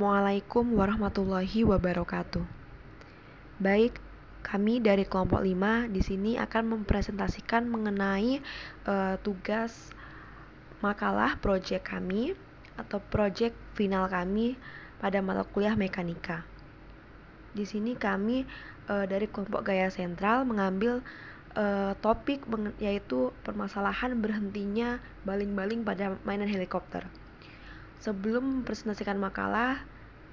Assalamualaikum warahmatullahi wabarakatuh. Baik, kami dari kelompok 5 di sini akan mempresentasikan mengenai tugas makalah proyek kami atau proyek final kami pada mata kuliah mekanika. Di sini kami dari kelompok Gaya Sentral mengambil topik yaitu permasalahan berhentinya baling-baling pada mainan helikopter. Sebelum mempresentasikan makalah,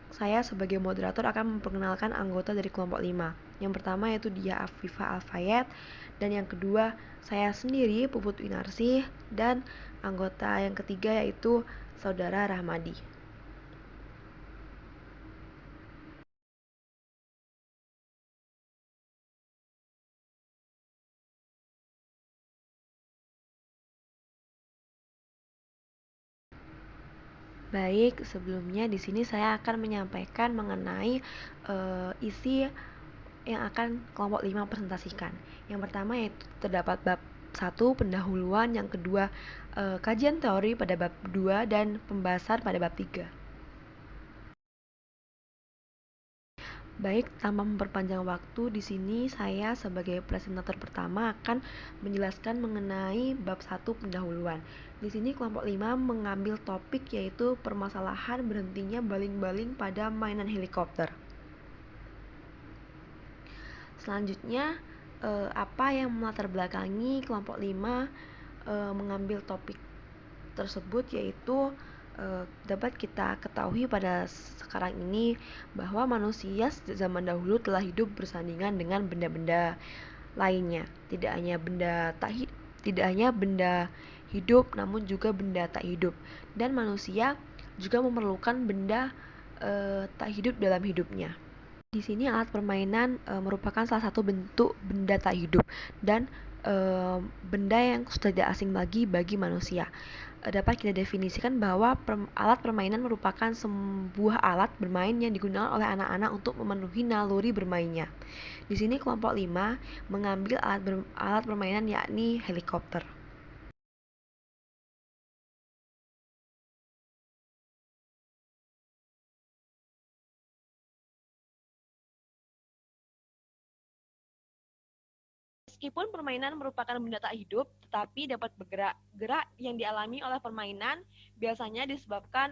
saya sebagai moderator akan memperkenalkan anggota dari kelompok 5. Yang pertama yaitu dia Afifah Alfayet, dan yang kedua saya sendiri Puput Winarsih, dan anggota yang ketiga yaitu Saudara Rahmadi. Baik, sebelumnya di sini saya akan menyampaikan mengenai isi yang akan kelompok 5 presentasikan. Yang pertama yaitu terdapat bab 1 pendahuluan, yang kedua kajian teori pada bab 2 dan pembahasan pada bab 3. Baik, tanpa memperpanjang waktu, di sini saya sebagai presentator pertama akan menjelaskan mengenai bab 1 pendahuluan. Di sini kelompok 5 mengambil topik yaitu permasalahan berhentinya baling-baling pada mainan helikopter. Selanjutnya, apa yang melatar belakangi kelompok 5 mengambil topik tersebut yaitu dapat kita ketahui pada sekarang ini bahwa manusia sejak zaman dahulu telah hidup bersandingan dengan benda-benda lainnya. Tidak hanya benda hidup, namun juga benda tak hidup. Dan manusia juga memerlukan benda tak hidup dalam hidupnya. Di sini alat permainan merupakan salah satu bentuk benda tak hidup dan benda yang sudah tidak asing lagi bagi manusia. Dapat kita definisikan bahwa alat permainan merupakan sebuah alat bermain yang digunakan oleh anak-anak untuk memenuhi naluri bermainnya. Di sini kelompok 5 mengambil alat permainan yakni helikopter. Meskipun permainan merupakan benda tak hidup, tetapi dapat bergerak. Gerak yang dialami oleh permainan biasanya disebabkan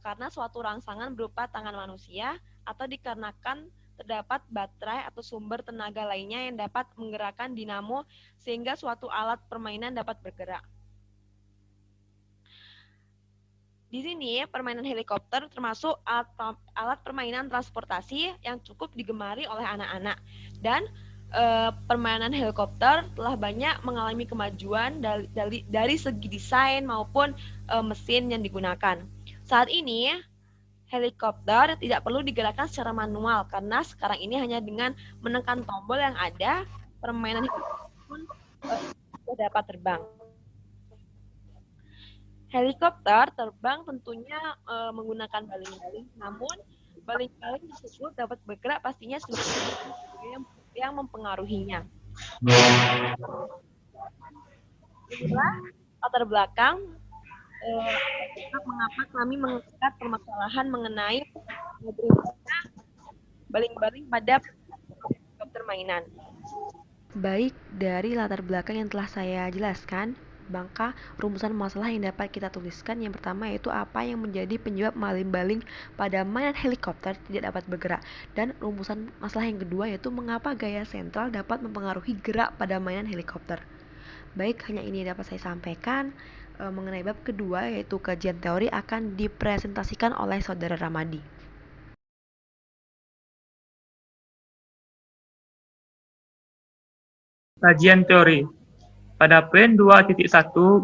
karena suatu rangsangan berupa tangan manusia atau dikarenakan terdapat baterai atau sumber tenaga lainnya yang dapat menggerakkan dinamo sehingga suatu alat permainan dapat bergerak. Di sini permainan helikopter termasuk alat permainan transportasi yang cukup digemari oleh anak-anak, dan permainan helikopter telah banyak mengalami kemajuan dari segi desain maupun mesin yang digunakan. Saat ini helikopter tidak perlu digerakkan secara manual karena sekarang ini hanya dengan menekan tombol yang ada, permainan helikopter pun sudah dapat terbang. Helikopter terbang tentunya menggunakan baling-baling, namun baling-baling tersebut dapat bergerak pastinya yang mempengaruhinya. Inilah latar belakang mengapa kami mengangkat permasalahan mengenai baling-baling pada helikopter mainan. Baik, dari latar belakang yang telah saya jelaskan, maka rumusan masalah yang dapat kita tuliskan yang pertama yaitu apa yang menjadi penyebab baling-baling pada mainan helikopter tidak dapat bergerak, dan rumusan masalah yang kedua yaitu mengapa gaya sentral dapat mempengaruhi gerak pada mainan helikopter. Baik, hanya ini yang dapat saya sampaikan. Mengenai bab kedua yaitu kajian teori akan dipresentasikan oleh Saudara Rahmadi. Kajian teori. Pada poin 2.1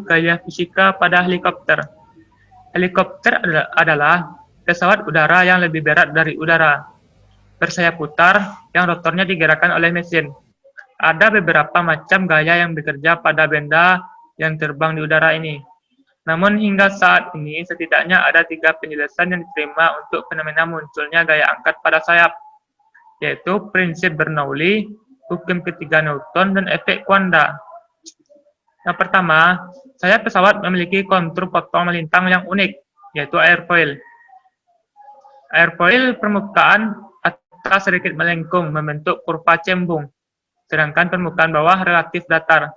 gaya fisika pada helikopter. Helikopter adalah pesawat udara yang lebih berat dari udara, bersayap putar yang rotornya digerakkan oleh mesin. Ada beberapa macam gaya yang bekerja pada benda yang terbang di udara ini. Namun hingga saat ini setidaknya ada 3 penjelasan yang diterima untuk fenomena munculnya gaya angkat pada sayap, yaitu prinsip Bernoulli, hukum ketiga Newton, dan efek kuanda. Yang pertama, sayap pesawat memiliki kontur potong melintang yang unik, yaitu airfoil. Airfoil permukaan atas sedikit melengkung membentuk kurva cembung, sedangkan permukaan bawah relatif datar.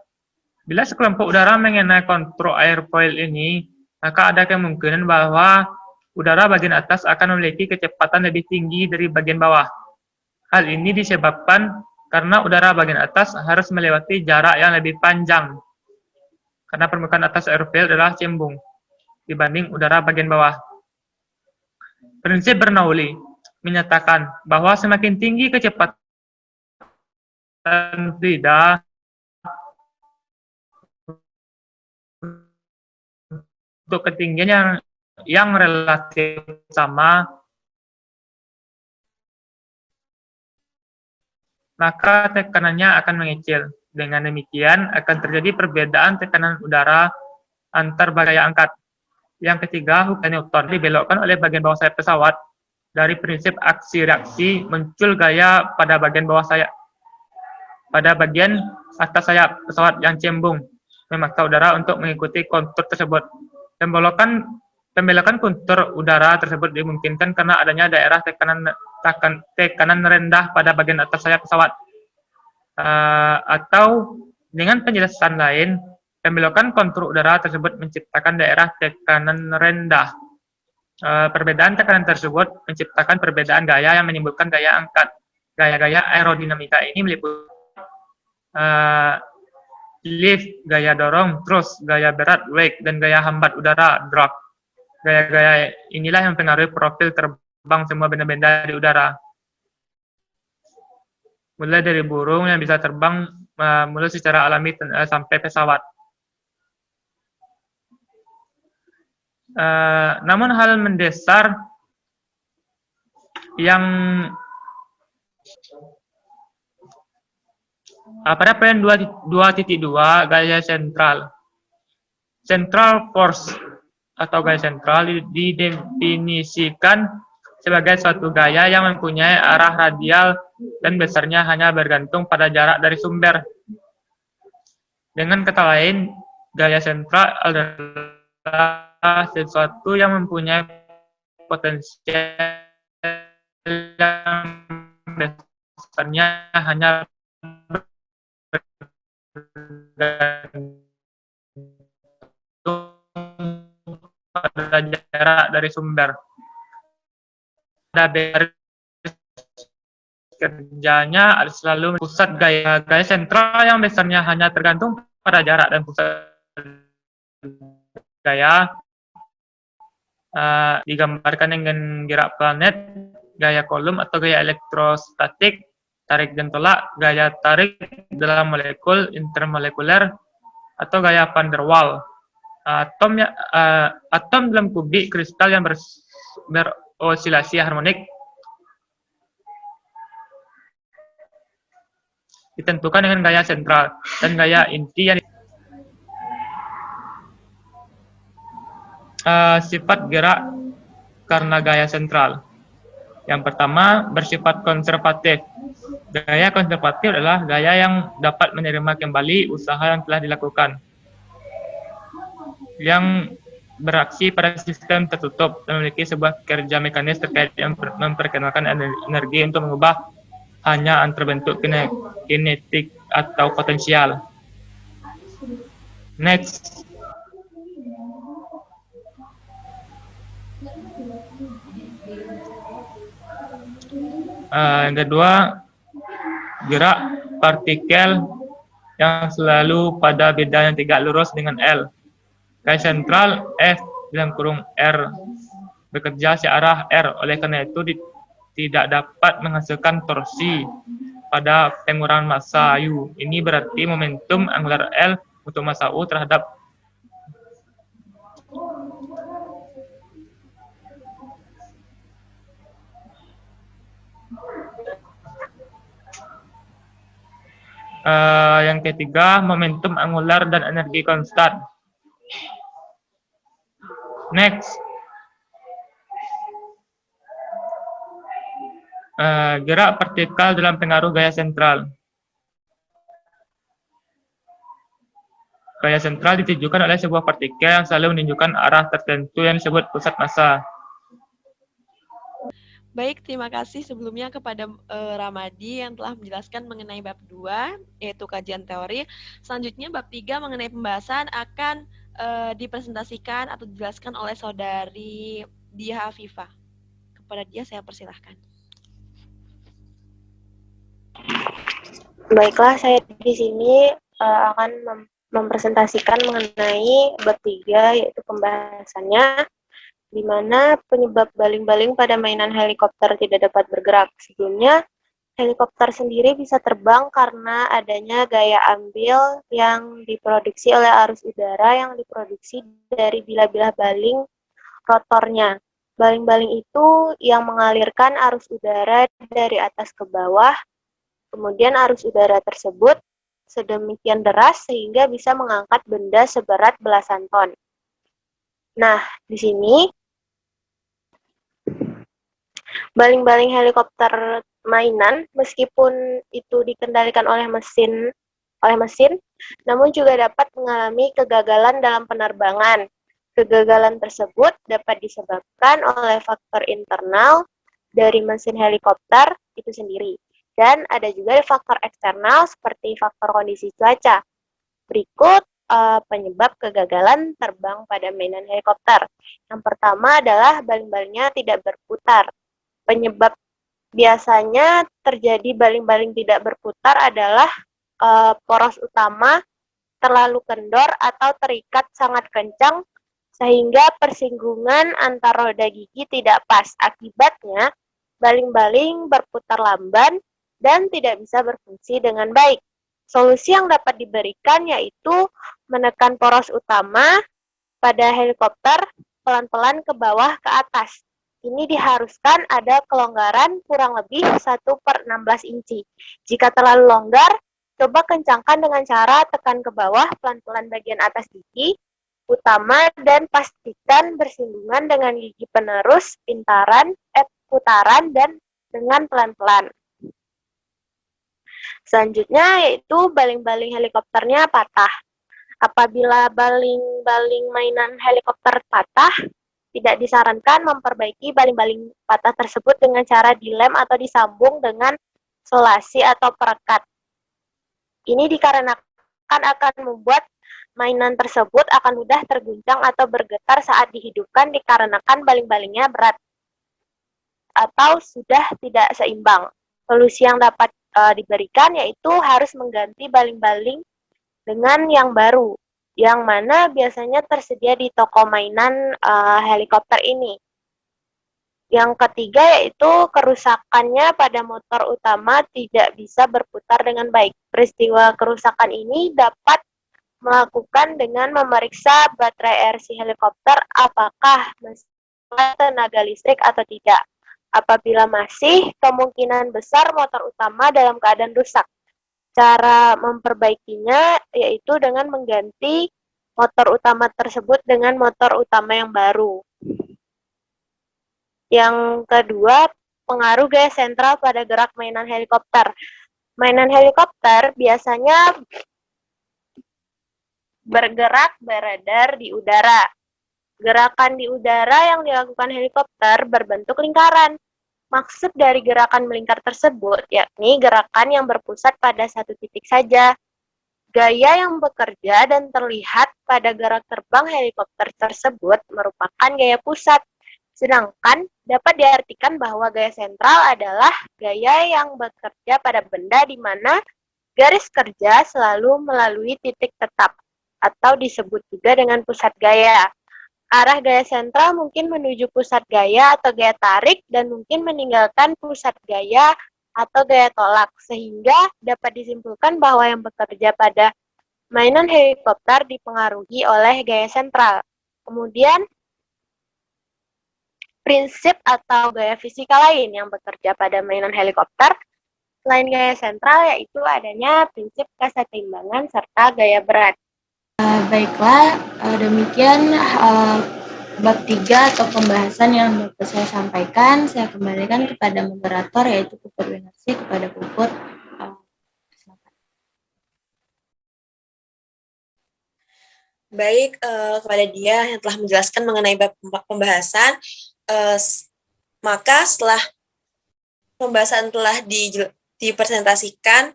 Bila sekelompok udara mengenai kontur airfoil ini, maka ada kemungkinan bahwa udara bagian atas akan memiliki kecepatan lebih tinggi dari bagian bawah. Hal ini disebabkan karena udara bagian atas harus melewati jarak yang lebih panjang, karena permukaan atas airfoil adalah cembung dibanding udara bagian bawah. Prinsip Bernoulli menyatakan bahwa semakin tinggi kecepatan fluida, untuk ketinggian yang relatif sama, maka tekanannya akan mengecil. Dengan demikian, akan terjadi perbedaan tekanan udara antar gaya angkat. Yang ketiga, hukum Newton dibelokkan oleh bagian bawah sayap pesawat. Dari prinsip aksi reaksi, muncul gaya pada bagian bawah sayap. Pada bagian atas sayap pesawat yang cembung, memaksa udara untuk mengikuti kontur tersebut. Pembelokan kontur udara tersebut dimungkinkan karena adanya daerah tekanan rendah pada bagian atas sayap pesawat. Atau dengan penjelasan lain, pembelokan kontur udara tersebut menciptakan daerah tekanan rendah. Perbedaan tekanan tersebut menciptakan perbedaan gaya yang menimbulkan gaya angkat. Gaya-gaya aerodinamika ini meliputi lift, gaya dorong, thrust, gaya berat, wake, dan gaya hambat udara, drag. Gaya-gaya inilah yang mempengaruhi profil terbang semua benda-benda di udara. Mulai dari burung yang bisa terbang mulai secara alami sampai pesawat. Namun hal mendasar yang pada poin 2.2 gaya sentral. Central force atau gaya sentral didefinisikan sebagai suatu gaya yang mempunyai arah radial dan besarnya hanya bergantung pada jarak dari sumber. Dengan kata lain, gaya sentral adalah sesuatu yang mempunyai potensial yang besarnya hanya pada jarak dari sumber. Pada kerjanya selalu pusat gaya sentral yang besarnya hanya tergantung pada jarak dan pusat gaya digambarkan dengan gerak planet, gaya kolom atau gaya elektrostatik, tarik dan tolak, gaya tarik dalam molekul intermolekuler, atau gaya van der Waals. Atom dalam kubik kristal yang berosilasi harmonik ditentukan dengan gaya sentral dan gaya inti yang sifat gerak karena gaya sentral. Yang pertama, bersifat konservatif. Gaya konservatif adalah gaya yang dapat menerima kembali usaha yang telah dilakukan, yang beraksi pada sistem tertutup dan memiliki sebuah kerja mekanis terkait yang memperkenalkan energi untuk mengubah hanya antar bentuk kinetik atau potensial. Next. Yang kedua, gerak partikel yang selalu pada beda yang tidak lurus dengan L. Gaya sentral F dalam kurung R bekerja searah R, oleh karena itu tidak dapat menghasilkan torsi pada pengurangan massa U. Ini berarti momentum angular L untuk massa U terhadap yang ketiga, momentum angular dan energi konstan. Next. Gerak partikel dalam pengaruh gaya sentral. Gaya sentral ditujukan oleh sebuah partikel yang selalu menunjukkan arah tertentu yang disebut pusat massa. Baik, terima kasih sebelumnya kepada Ramadi yang telah menjelaskan mengenai bab 2, yaitu kajian teori. Selanjutnya bab 3 mengenai pembahasan akan dipresentasikan atau dijelaskan oleh saudari Dia Hafifah. Kepada dia saya persilahkan. Baiklah, saya di sini akan mempresentasikan mengenai bab 3, yaitu pembahasannya di mana penyebab baling-baling pada mainan helikopter tidak dapat bergerak. Sebelumnya, helikopter sendiri bisa terbang karena adanya gaya ambil yang diproduksi oleh arus udara yang diproduksi dari bilah-bilah baling rotornya. Baling-baling itu yang mengalirkan arus udara dari atas ke bawah, kemudian arus udara tersebut sedemikian deras sehingga bisa mengangkat benda seberat belasan ton. Nah, di sini baling-baling helikopter mainan, meskipun itu dikendalikan oleh mesin, namun juga dapat mengalami kegagalan dalam penerbangan. Kegagalan tersebut dapat disebabkan oleh faktor internal dari mesin helikopter itu sendiri. Dan ada juga faktor eksternal seperti faktor kondisi cuaca. Berikut penyebab kegagalan terbang pada mainan helikopter. Yang pertama adalah baling-balingnya tidak berputar. Penyebab biasanya terjadi baling-baling tidak berputar adalah poros utama terlalu kendor atau terikat sangat kencang sehingga persinggungan antar roda gigi tidak pas. Akibatnya, baling-baling berputar lamban dan tidak bisa berfungsi dengan baik. Solusi yang dapat diberikan yaitu menekan poros utama pada helikopter pelan-pelan ke bawah ke atas. Ini diharuskan ada kelonggaran kurang lebih 1/16 inci. Jika terlalu longgar, coba kencangkan dengan cara tekan ke bawah pelan-pelan bagian atas gigi utama dan pastikan bersinggungan dengan gigi penerus, putaran, dan dengan pelan-pelan. Selanjutnya yaitu baling-baling helikopternya patah. Apabila baling-baling mainan helikopter patah, tidak disarankan memperbaiki baling-baling patah tersebut dengan cara dilem atau disambung dengan solasi atau perekat. Ini dikarenakan akan membuat mainan tersebut akan mudah terguncang atau bergetar saat dihidupkan dikarenakan baling-balingnya berat atau sudah tidak seimbang. Solusi yang dapat diberikan yaitu harus mengganti baling-baling dengan yang baru, yang mana biasanya tersedia di toko mainan helikopter ini. Yang ketiga yaitu kerusakannya pada motor utama tidak bisa berputar dengan baik. Peristiwa kerusakan ini dapat melakukan dengan memeriksa baterai RC helikopter apakah masih tenaga listrik atau tidak. Apabila masih, kemungkinan besar motor utama dalam keadaan rusak. Cara memperbaikinya yaitu dengan mengganti motor utama tersebut dengan motor utama yang baru. Yang kedua, pengaruh gaya sentral pada gerak mainan helikopter. Mainan helikopter biasanya bergerak beredar di udara. Gerakan di udara yang dilakukan helikopter berbentuk lingkaran. Maksud dari gerakan melingkar tersebut yakni gerakan yang berpusat pada satu titik saja. Gaya yang bekerja dan terlihat pada gerak terbang helikopter tersebut merupakan gaya pusat. Sedangkan dapat diartikan bahwa gaya sentral adalah gaya yang bekerja pada benda di mana garis kerja selalu melalui titik tetap atau disebut juga dengan pusat gaya. Arah gaya sentral mungkin menuju pusat gaya atau gaya tarik dan mungkin meninggalkan pusat gaya atau gaya tolak, sehingga dapat disimpulkan bahwa yang bekerja pada mainan helikopter dipengaruhi oleh gaya sentral. Kemudian, prinsip atau gaya fisika lain yang bekerja pada mainan helikopter selain gaya sentral yaitu adanya prinsip kesetimbangan serta gaya berat. Baiklah, demikian bab 3 atau pembahasan yang dapat saya sampaikan. Saya kembalikan kepada moderator yaitu Puput Winarsi. Kepada Puput, silakan. Baik, kepada dia yang telah menjelaskan mengenai bab pembahasan, maka setelah pembahasan telah dipresentasikan,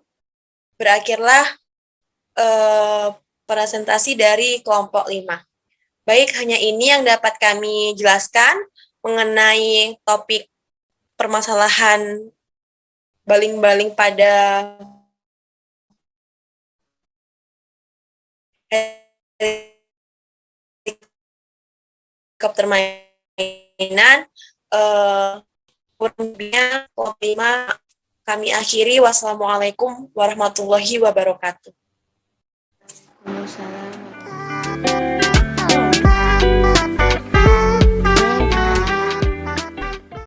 berakhirlah presentasi dari kelompok 5. Baik, hanya ini yang dapat kami jelaskan mengenai topik permasalahan baling-baling pada helikopter mainan. Kurangnya kelompok 5 kami akhiri. Wassalamualaikum warahmatullahi wabarakatuh. Waalaikumsalam.